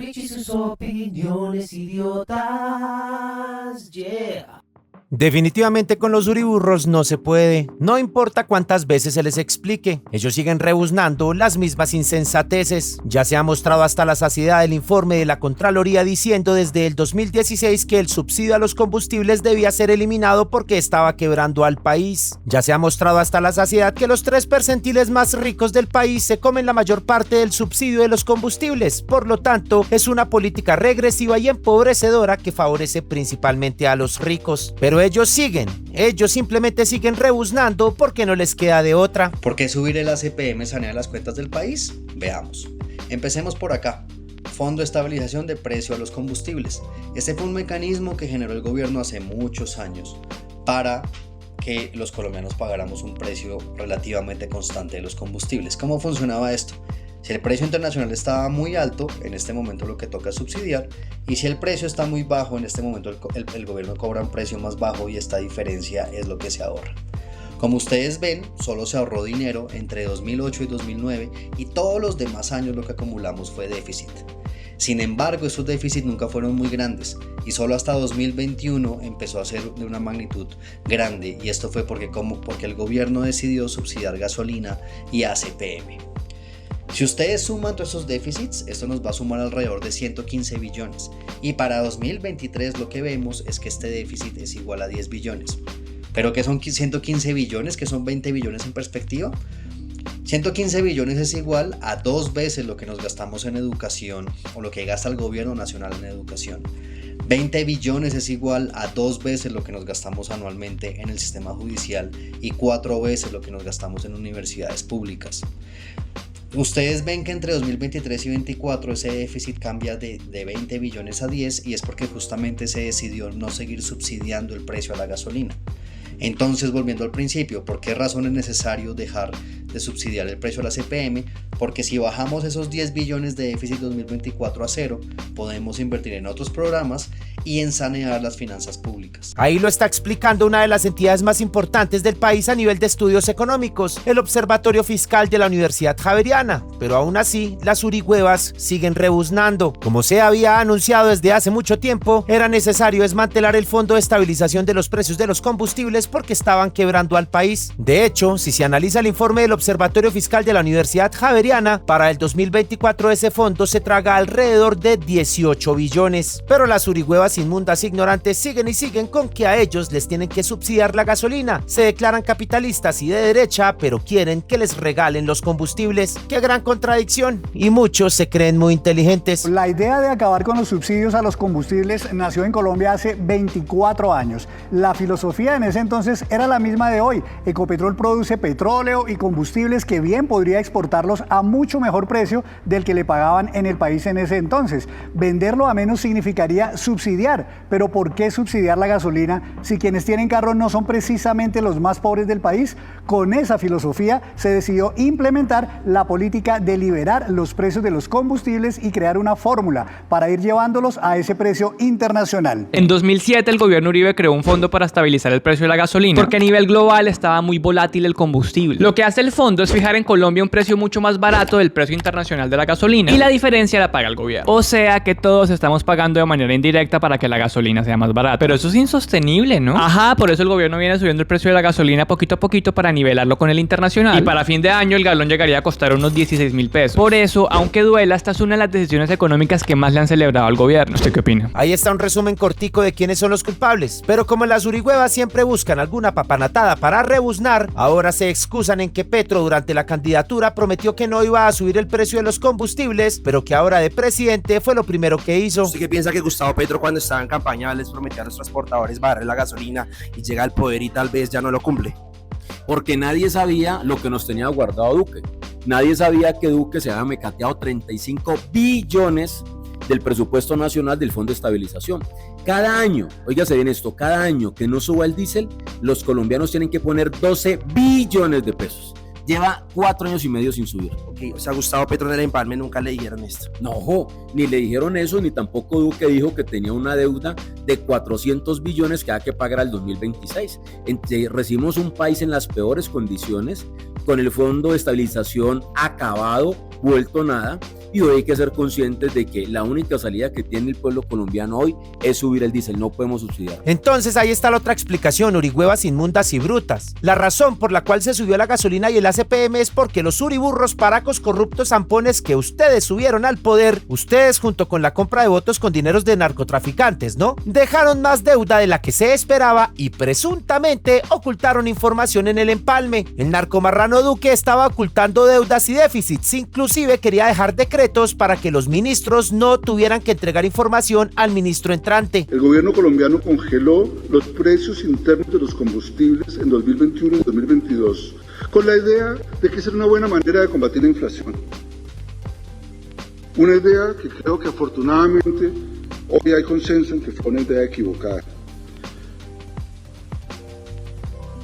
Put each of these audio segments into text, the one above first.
Rich y sus opiniones idiotas, yeah. Definitivamente con los uriburros no se puede, no importa cuántas veces se les explique, ellos siguen rebuznando las mismas insensateces. Ya se ha mostrado hasta la saciedad el informe de la Contraloría diciendo desde el 2016 que el subsidio a los combustibles debía ser eliminado porque estaba quebrando al país. Ya se ha mostrado hasta la saciedad que los 3 percentiles más ricos del país se comen la mayor parte del subsidio de los combustibles, por lo tanto es una política regresiva y empobrecedora que favorece principalmente a los ricos. Pero ellos simplemente siguen rebuznando porque no les queda de otra. ¿Por qué subir el ACPM sanea las cuentas del país? Veamos. Empecemos por acá. Fondo de Estabilización de Precio a los Combustibles. Este fue un mecanismo que generó el gobierno hace muchos años para que los colombianos pagáramos un precio relativamente constante de los combustibles. ¿Cómo funcionaba esto? Si el precio internacional estaba muy alto, en este momento lo que toca es subsidiar, y si el precio está muy bajo, en este momento el gobierno cobra un precio más bajo y esta diferencia es lo que se ahorra. Como ustedes ven, solo se ahorró dinero entre 2008 y 2009 y todos los demás años lo que acumulamos fue déficit. Sin embargo, esos déficits nunca fueron muy grandes y solo hasta 2021 empezó a ser de una magnitud grande, y esto fue porque el gobierno decidió subsidiar gasolina y ACPM. Si ustedes suman todos esos déficits, esto nos va a sumar alrededor de 115 billones y para 2023 lo que vemos es que este déficit es igual a 10 billones. ¿Pero qué son 115 billones? ¿Qué son 20 billones en perspectiva? 115 billones es igual a 2 veces lo que nos gastamos en educación o lo que gasta el gobierno nacional en educación. 20 billones es igual a 2 veces lo que nos gastamos anualmente en el sistema judicial y 4 veces lo que nos gastamos en universidades públicas. Ustedes ven que entre 2023 y 2024 ese déficit cambia de 20 billones a 10 y es porque justamente se decidió no seguir subsidiando el precio a la gasolina. Entonces, volviendo al principio, ¿por qué razón es necesario dejar de subsidiar el precio a la CPM? Porque si bajamos esos 10 billones de déficit 2024 a cero, podemos invertir en otros programas y en sanear las finanzas públicas. Ahí lo está explicando una de las entidades más importantes del país a nivel de estudios económicos, el Observatorio Fiscal de la Universidad Javeriana. Pero aún así, las urigüevas siguen rebuznando. Como se había anunciado desde hace mucho tiempo, era necesario desmantelar el Fondo de Estabilización de los Precios de los Combustibles porque estaban quebrando al país. De hecho, si se analiza el informe del Observatorio Fiscal de la Universidad Javeriana, para el 2024 ese fondo se traga alrededor de 18 billones. Pero las urigüevas inmundas ignorantes siguen con que a ellos les tienen que subsidiar la gasolina. Se declaran capitalistas y de derecha, pero quieren que les regalen los combustibles. ¡Qué gran contradicción! Y muchos se creen muy inteligentes. La idea de acabar con los subsidios a los combustibles nació en Colombia hace 24 años. La filosofía en ese entonces era la misma de hoy. Ecopetrol produce petróleo y combustibles que bien podría exportarlos a mucho mejor precio del que le pagaban en el país en ese entonces. Venderlo a menos significaría subsidiar, pero ¿por qué subsidiar la gasolina si quienes tienen carro no son precisamente los más pobres del país? Con esa filosofía se decidió implementar la política de liberar los precios de los combustibles y crear una fórmula para ir llevándolos a ese precio internacional. En 2007 el gobierno Uribe creó un fondo para estabilizar el precio de la gasolina, porque a nivel global estaba muy volátil el combustible. Lo que hace el fondo es fijar en Colombia un precio mucho más barato del precio internacional de la gasolina y la diferencia la paga el gobierno. O sea que todos estamos pagando de manera indirecta para que la gasolina sea más barata. Pero eso es insostenible, ¿no? Ajá, por eso el gobierno viene subiendo el precio de la gasolina poquito a poquito para nivelarlo con el internacional. Y para fin de año el galón llegaría a costar unos 16.000 pesos. Por eso, aunque duela, esta es una de las decisiones económicas que más le han celebrado al gobierno. ¿Usted qué opina? Ahí está un resumen cortico de quiénes son los culpables. Pero como las urigüevas siempre buscan alguna papanatada para rebuznar, ahora se excusan en que Petro durante la candidatura prometió que no iba a subir el precio de los combustibles, pero que ahora de presidente fue lo primero que hizo. ¿Usted qué piensa que Gustavo Petro cuando estaba en campaña les prometía a los transportadores bajar la gasolina y llega al poder y tal vez ya no lo cumple? Porque nadie sabía lo que nos tenía guardado Duque. Nadie sabía que Duque se había mecateado 35 billones del presupuesto nacional del Fondo de Estabilización. Cada año, óigase bien esto, cada año que no suba el diésel, los colombianos tienen que poner 12 billones de pesos. Lleva 4 años y medio sin subir. Okay, o sea, Gustavo Petro en el empalme nunca le dijeron esto. No, ni le dijeron eso, ni tampoco Duque dijo que tenía una deuda de 400 billones que había que pagar al 2026. Recibimos un país en las peores condiciones, con el Fondo de Estabilización acabado, vuelto nada. Y hoy hay que ser conscientes de que la única salida que tiene el pueblo colombiano hoy es subir el diésel, no podemos subsidiar. Entonces ahí está la otra explicación, urihuevas inmundas y brutas. La razón por la cual se subió la gasolina y el ACPM es porque los uriburros, paracos, corruptos, zampones que ustedes subieron al poder, ustedes junto con la compra de votos con dineros de narcotraficantes, ¿no? Dejaron más deuda de la que se esperaba y presuntamente ocultaron información en el empalme. El narcomarrano Duque estaba ocultando deudas y déficits, inclusive quería dejar decretos para que los ministros no tuvieran que entregar información al ministro entrante. El gobierno colombiano congeló los precios internos de los combustibles en 2021 y 2022 con la idea de que esa era una buena manera de combatir la inflación. Una idea que creo que afortunadamente hoy hay consenso en que fue una idea equivocada.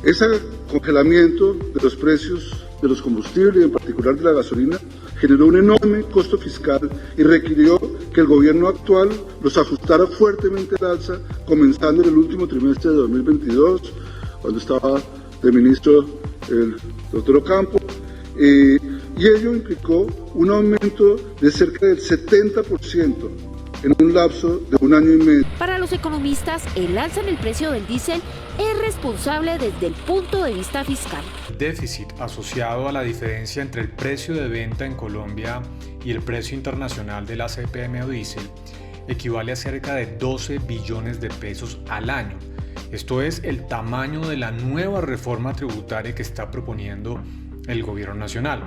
Ese congelamiento de los precios de los combustibles y en particular de la gasolina generó un enorme costo fiscal y requirió que el gobierno actual los ajustara fuertemente al alza, comenzando en el último trimestre de 2022, cuando estaba de ministro el doctor Ocampo, y ello implicó un aumento de cerca del 70% en un lapso de un año y medio. Para los economistas, el alza en el precio del diésel es responsable desde el punto de vista fiscal. El déficit asociado a la diferencia entre el precio de venta en Colombia y el precio internacional del ACPM o diésel equivale a cerca de 12 billones de pesos al año. Esto es el tamaño de la nueva reforma tributaria que está proponiendo el gobierno nacional.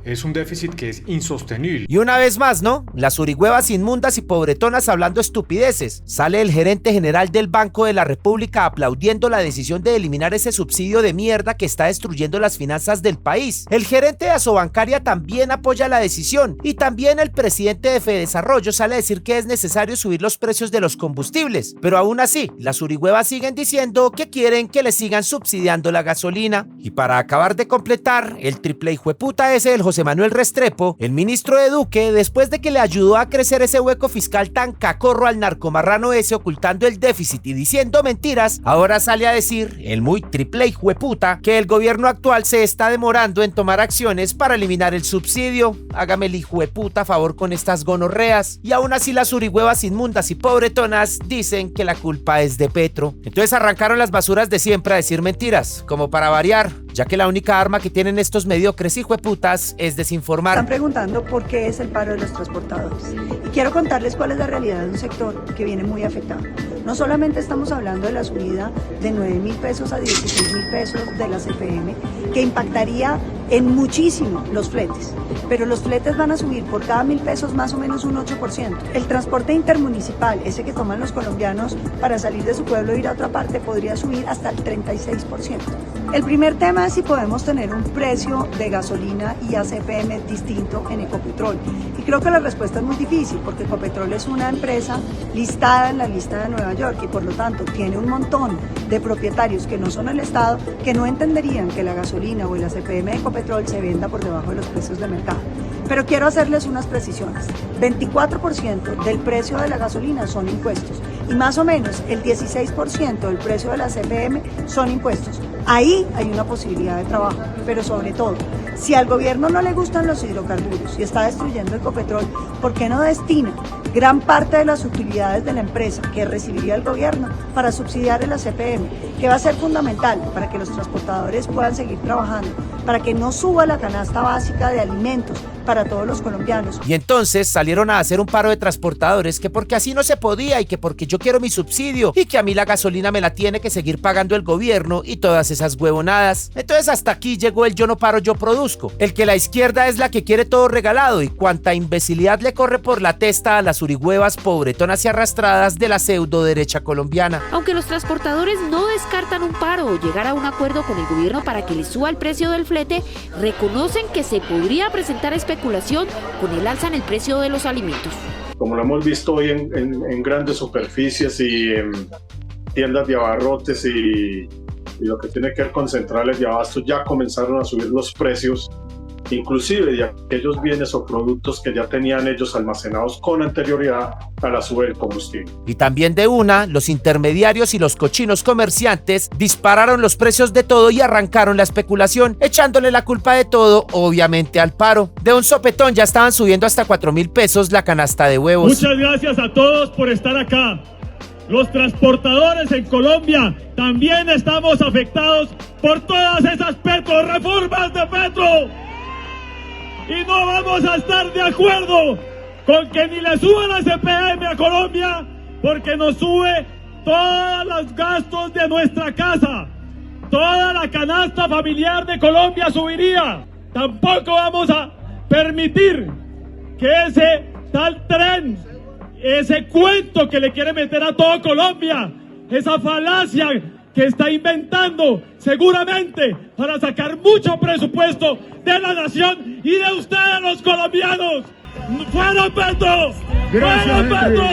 Es un déficit que es insostenible. Y una vez más, ¿no? Las urihuevas inmundas y pobretonas hablando estupideces. Sale el gerente general del Banco de la República aplaudiendo la decisión de eliminar ese subsidio de mierda que está destruyendo las finanzas del país. El gerente de Asobancaria también apoya la decisión. Y también el presidente de Fedesarrollo sale a decir que es necesario subir los precios de los combustibles. Pero aún así, las urihuevas siguen diciendo que quieren que le sigan subsidiando la gasolina. Y para acabar de completar, el triple hijueputa ese del José Manuel Restrepo, el ministro de Duque, después de que le ayudó a crecer ese hueco fiscal tan cacorro al narcomarrano ese ocultando el déficit y diciendo mentiras, ahora sale a decir, el muy triple hijueputa, que el gobierno actual se está demorando en tomar acciones para eliminar el subsidio. Hágame el hijueputa favor con estas gonorreas. Y aún así las urihuevas inmundas y pobretonas dicen que la culpa es de Petro. Entonces arrancaron las basuras de siempre a decir mentiras, como para variar, ya que la única arma que tienen estos mediocres hijueputas es desinformar. Están preguntando por qué es el paro de los transportadores. Y quiero contarles cuál es la realidad de un sector que viene muy afectado. No solamente estamos hablando de la subida de 9.000 pesos a 16.000 pesos de la CPM, que impactaría en muchísimo los fletes, pero los fletes van a subir por cada 1.000 pesos más o menos un 8%. El transporte intermunicipal, ese que toman los colombianos para salir de su pueblo e ir a otra parte, podría subir hasta el 36%. El primer tema es si podemos tener un precio de gasolina y ACPM distinto en Ecopetrol. Y creo que la respuesta es muy difícil, porque Ecopetrol es una empresa listada en la lista de Nueva York y por lo tanto tiene un montón de propietarios que no son el Estado, que no entenderían que la gasolina o el ACPM de Ecopetrol se venda por debajo de los precios de mercado. Pero quiero hacerles unas precisiones. 24% del precio de la gasolina son impuestos y más o menos el 16% del precio de la CPM son impuestos. Ahí hay una posibilidad de trabajo, pero sobre todo, si al gobierno no le gustan los hidrocarburos y está destruyendo Ecopetrol, ¿por qué no destina gran parte de las utilidades de la empresa que recibiría el gobierno para subsidiar el ACPM, que va a ser fundamental para que los transportadores puedan seguir trabajando, para que no suba la canasta básica de alimentos para todos los colombianos? Y entonces salieron a hacer un paro de transportadores que porque así no se podía y que porque yo quiero mi subsidio y que a mí la gasolina me la tiene que seguir pagando el gobierno y todas esas huevonadas. Entonces hasta aquí llegó el yo no paro, yo produzco. El que la izquierda es la que quiere todo regalado y cuanta imbecilidad le corre por la testa a las urihuevas pobretonas y arrastradas de la pseudo derecha colombiana. Aunque los transportadores no descartan un paro o llegar a un acuerdo con el gobierno para que les suba el precio del flete, reconocen que se podría presentar especulación con el alza en el precio de los alimentos. Como lo hemos visto hoy en grandes superficies y en tiendas de abarrotes y lo que tiene que ver con centrales de abasto, ya comenzaron a subir los precios inclusive de aquellos bienes o productos que ya tenían ellos almacenados con anterioridad a la suba del combustible. Y también de una, los intermediarios y los cochinos comerciantes dispararon los precios de todo y arrancaron la especulación, echándole la culpa de todo, obviamente, al paro. De un sopetón ya estaban subiendo hasta 4.000 pesos la canasta de huevos. Muchas gracias a todos por estar acá. Los transportadores en Colombia también estamos afectados por todas esas reformas de Petro. Y no vamos a estar de acuerdo con que ni le suban la CPM a Colombia, porque nos sube todos los gastos de nuestra casa. Toda la canasta familiar de Colombia subiría. Tampoco vamos a permitir que ese tal tren, ese cuento que le quiere meter a toda Colombia, esa falacia que está inventando seguramente para sacar mucho presupuesto de la nación y de ustedes los colombianos. ¡Fuera Petro! ¡Fuera Petro!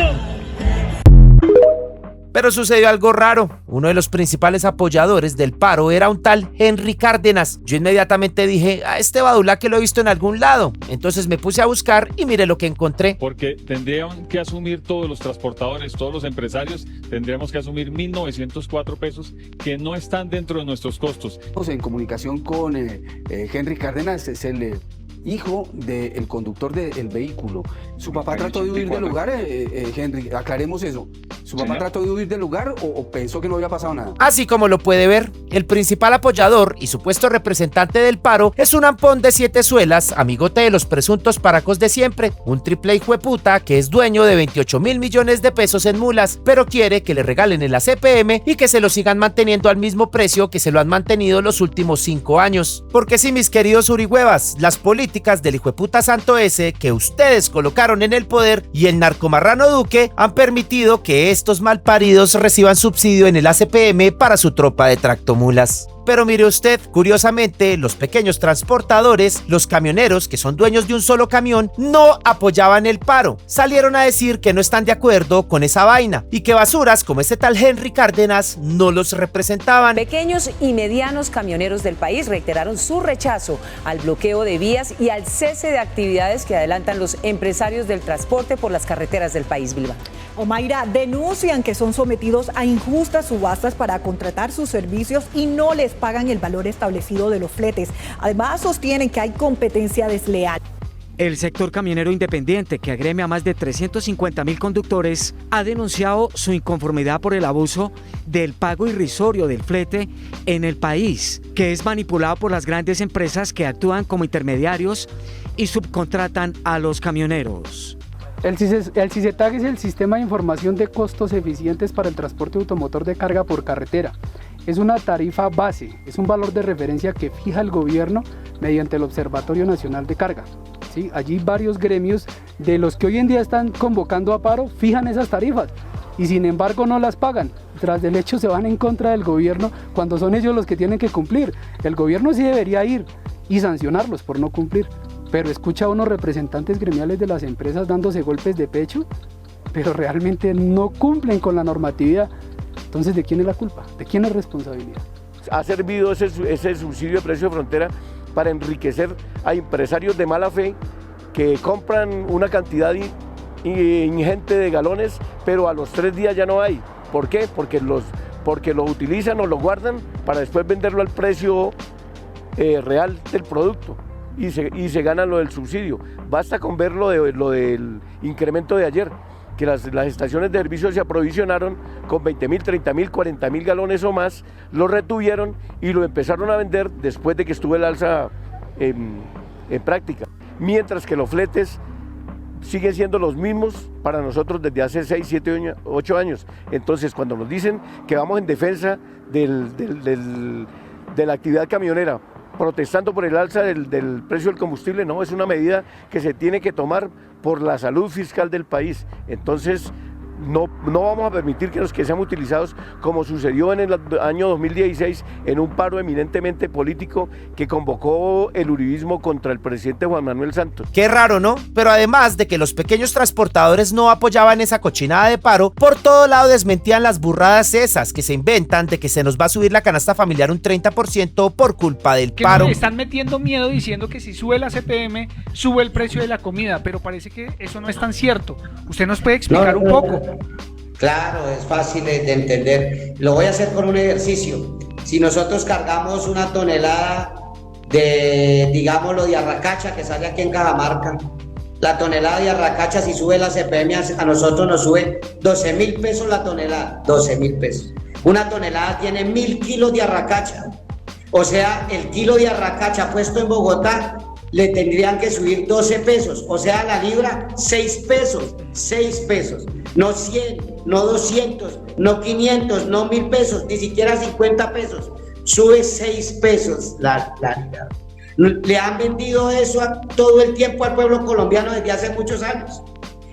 Pero sucedió algo raro. Uno de los principales apoyadores del paro era un tal Henry Cárdenas. Yo inmediatamente dije, a este badulá que lo he visto en algún lado. Entonces me puse a buscar y mire lo que encontré. Porque tendrían que asumir todos los transportadores, todos los empresarios, tendríamos que asumir 1.904 pesos que no están dentro de nuestros costos. En comunicación con Henry Cárdenas, es el hijo del conductor del vehículo. Su papá trató de huir del lugar, Henry, aclaremos eso. ¿Su papá trató de huir del lugar o pensó que no había pasado nada? Así como lo puede ver, el principal apoyador y supuesto representante del paro es un ampón de 7 suelas, amigote de los presuntos paracos de siempre, un triple hijueputa que es dueño de 28.000 millones de pesos en mulas, pero quiere que le regalen en la CPM y que se lo sigan manteniendo al mismo precio que se lo han mantenido los últimos 5 años. Porque sí, mis queridos urihuevas, las políticas del hijueputa santo ese que ustedes colocaron en el poder y el narcomarrano Duque han permitido que estos malparidos reciban subsidio en el ACPM para su tropa de tractomulas. Pero mire usted, curiosamente, los pequeños transportadores, los camioneros que son dueños de un solo camión, no apoyaban el paro. Salieron a decir que no están de acuerdo con esa vaina y que basuras como este tal Henry Cárdenas no los representaban. Pequeños y medianos camioneros del país reiteraron su rechazo al bloqueo de vías y al cese de actividades que adelantan los empresarios del transporte por las carreteras del país, Vilma. Omaira, denuncian que son sometidos a injustas subastas para contratar sus servicios y no les pagan el valor establecido de los fletes. Además, sostienen que hay competencia desleal. El sector camionero independiente, que agremia a más de 350.000 conductores, ha denunciado su inconformidad por el abuso del pago irrisorio del flete en el país, que es manipulado por las grandes empresas que actúan como intermediarios y subcontratan a los camioneros. El CICETAG es el Sistema de Información de Costos Eficientes para el Transporte Automotor de Carga por Carretera. Es una tarifa base, es un valor de referencia que fija el gobierno mediante el Observatorio Nacional de Carga. ¿Sí? Allí varios gremios de los que hoy en día están convocando a paro fijan esas tarifas y sin embargo no las pagan. Tras del hecho se van en contra del gobierno cuando son ellos los que tienen que cumplir. El gobierno sí debería ir y sancionarlos por no cumplir. Pero escucha a unos representantes gremiales de las empresas dándose golpes de pecho, pero realmente no cumplen con la normatividad. Entonces, ¿de quién es la culpa? ¿De quién es responsabilidad? Ha servido ese subsidio de precio de frontera para enriquecer a empresarios de mala fe que compran una cantidad ingente de galones, pero a los 3 días ya no hay. ¿Por qué? Porque los utilizan o los guardan para después venderlo al precio real del producto. Y se gana lo del subsidio. Basta con ver lo del incremento de ayer, que las estaciones de servicio se aprovisionaron con 20.000, 30.000, 40.000 galones o más, lo retuvieron y lo empezaron a vender después de que estuvo el alza en práctica. Mientras que los fletes siguen siendo los mismos para nosotros desde hace 6, 7, 8 años. Entonces, cuando nos dicen que vamos en defensa de la actividad camionera, protestando por el alza del precio del combustible, no, es una medida que se tiene que tomar por la salud fiscal del país. Entonces, no vamos a permitir que sean utilizados como sucedió en el año 2016 en un paro eminentemente político que convocó el uribismo contra el presidente Juan Manuel Santos. Qué raro, ¿no? Pero además de que los pequeños transportadores no apoyaban esa cochinada de paro, por todo lado desmentían las burradas esas que se inventan de que se nos va a subir la canasta familiar un 30% por culpa del paro. Que están metiendo miedo diciendo que si sube la CPM, sube el precio de la comida, pero parece que eso no es tan cierto. ¿Usted nos puede explicar un poco? Claro, es fácil de entender. Lo voy a hacer con un ejercicio. Si nosotros cargamos una tonelada de, digámoslo, de arracacha que sale aquí en Cajamarca, la tonelada de arracacha, si sube la CPM, a nosotros nos sube 12.000 pesos la tonelada, 12.000 pesos. Una tonelada tiene 1.000 kilos de arracacha. O sea, el kilo de arracacha puesto en Bogotá le tendrían que subir 12 pesos, o sea, la libra 6 pesos, 6 pesos, no 100, no 200, no 500, no 1.000 pesos, ni siquiera 50 pesos, sube 6 pesos la libra. Le han vendido eso todo el tiempo al pueblo colombiano desde hace muchos años.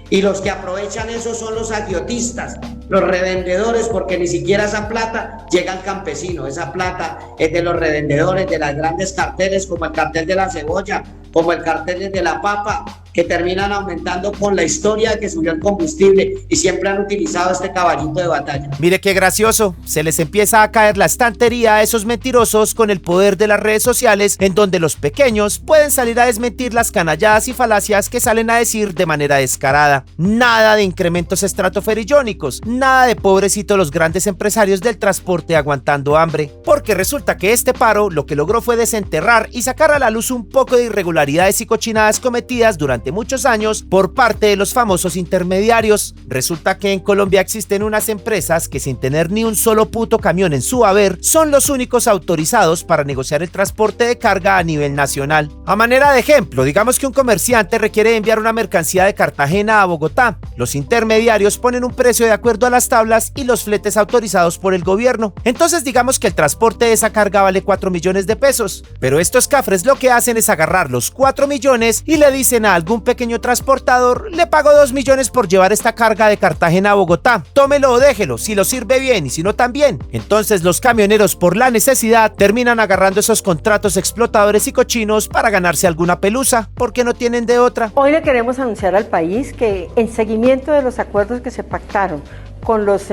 Y los que aprovechan eso son los agiotistas, los revendedores, porque ni siquiera esa plata llega al campesino. Esa plata es de los revendedores, de las grandes carteles, como el cartel de la cebolla, como el cartel de la papa, que terminan aumentando con la historia de que subió el combustible y siempre han utilizado este caballito de batalla. Mire qué gracioso, se les empieza a caer la estantería a esos mentirosos con el poder de las redes sociales, en donde los pequeños pueden salir a desmentir las canalladas y falacias que salen a decir de manera descarada. Nada de incrementos estratosféricos, nada de pobrecitos los grandes empresarios del transporte aguantando hambre, porque resulta que este paro lo que logró fue desenterrar y sacar a la luz un poco de irregularidades y cochinadas cometidas durante muchos años por parte de los famosos intermediarios. Resulta que en Colombia existen unas empresas que, sin tener ni un solo puto camión en su haber, son los únicos autorizados para negociar el transporte de carga a nivel nacional. A manera de ejemplo, digamos que un comerciante requiere enviar una mercancía de Cartagena a Bogotá. Los intermediarios ponen un precio de acuerdo a las tablas y los fletes autorizados por el gobierno. Entonces digamos que el transporte de esa carga vale 4 millones de pesos, pero estos cafres lo que hacen es agarrar los 4 millones y le dicen a algún pequeño transportador: le pago 2 millones por llevar esta carga de Cartagena a Bogotá, tómelo o déjelo, si lo sirve bien y si no también. Entonces los camioneros, por la necesidad, terminan agarrando esos contratos explotadores y cochinos para ganarse alguna pelusa, porque no tienen de otra. Hoy le queremos anunciar al país que, en seguimiento de los acuerdos que se pactaron con los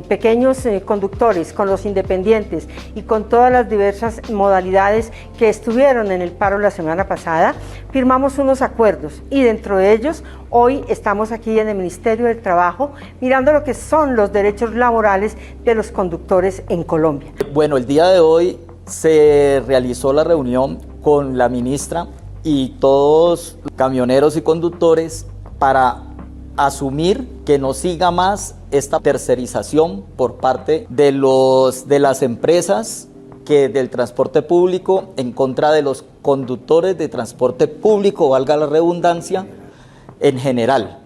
pequeños conductores, con los independientes y con todas las diversas modalidades que estuvieron en el paro la semana pasada, firmamos unos acuerdos y dentro de ellos hoy estamos aquí en el Ministerio del Trabajo mirando lo que son los derechos laborales de los conductores en Colombia. Bueno, el día de hoy se realizó la reunión con la ministra y todos los camioneros y conductores para asumir que no siga más esta tercerización por parte de las empresas del transporte público en contra de los conductores de transporte público, valga la redundancia, en general.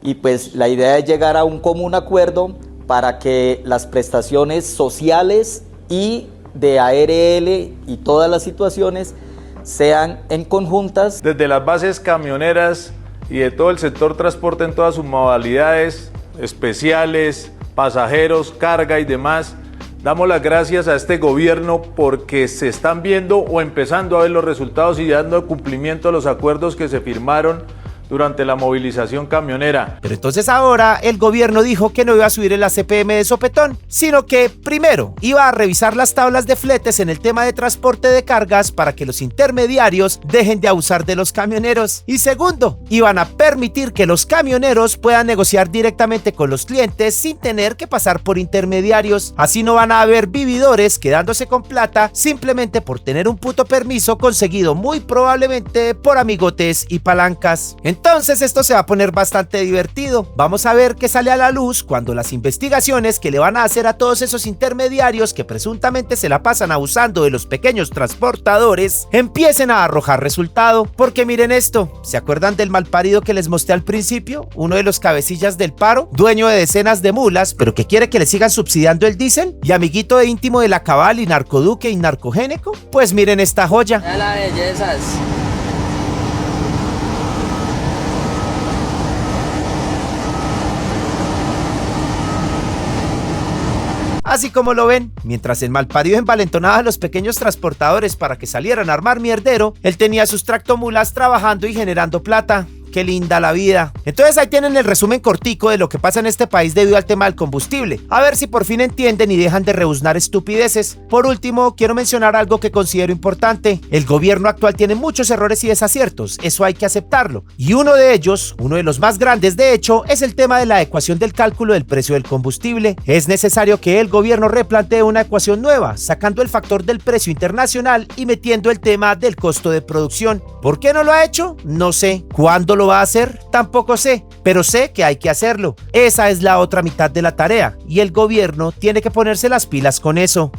Y pues la idea es llegar a un común acuerdo para que las prestaciones sociales y de ARL y todas las situaciones sean en conjuntas. Desde las bases camioneras y de todo el sector transporte en todas sus modalidades, especiales, pasajeros, carga y demás, damos las gracias a este gobierno porque se están viendo o empezando a ver los resultados y dando cumplimiento a los acuerdos que se firmaron durante la movilización camionera. Pero entonces ahora el gobierno dijo que no iba a subir el CPM de sopetón, sino que primero iba a revisar las tablas de fletes en el tema de transporte de cargas para que los intermediarios dejen de abusar de los camioneros. Y segundo, iban a permitir que los camioneros puedan negociar directamente con los clientes sin tener que pasar por intermediarios. Así no van a haber vividores quedándose con plata simplemente por tener un puto permiso conseguido muy probablemente por amigotes y palancas. Entonces esto se va a poner bastante divertido. Vamos a ver qué sale a la luz cuando las investigaciones que le van a hacer a todos esos intermediarios que presuntamente se la pasan abusando de los pequeños transportadores empiecen a arrojar resultado. Porque miren esto, ¿se acuerdan del malparido que les mostré al principio? Uno de los cabecillas del paro, dueño de decenas de mulas, pero que quiere que le sigan subsidiando el diésel y amiguito de íntimo de la Cabal y narcoduque y narcogénico. Pues miren esta joya. Ya la bellezas. Así como lo ven, mientras el malparido envalentonaba a los pequeños transportadores para que salieran a armar mierdero, él tenía sus tractomulas trabajando y generando plata. Qué linda la vida. Entonces ahí tienen el resumen cortico de lo que pasa en este país debido al tema del combustible. A ver si por fin entienden y dejan de rebuznar estupideces. Por último, quiero mencionar algo que considero importante. El gobierno actual tiene muchos errores y desaciertos, eso hay que aceptarlo. Y uno de ellos, uno de los más grandes de hecho, es el tema de la ecuación del cálculo del precio del combustible. Es necesario que el gobierno replantee una ecuación nueva, sacando el factor del precio internacional y metiendo el tema del costo de producción. ¿Por qué no lo ha hecho? No sé. ¿Cuándo lo va a hacer? Tampoco sé, pero sé que hay que hacerlo. Esa es la otra mitad de la tarea y el gobierno tiene que ponerse las pilas con eso.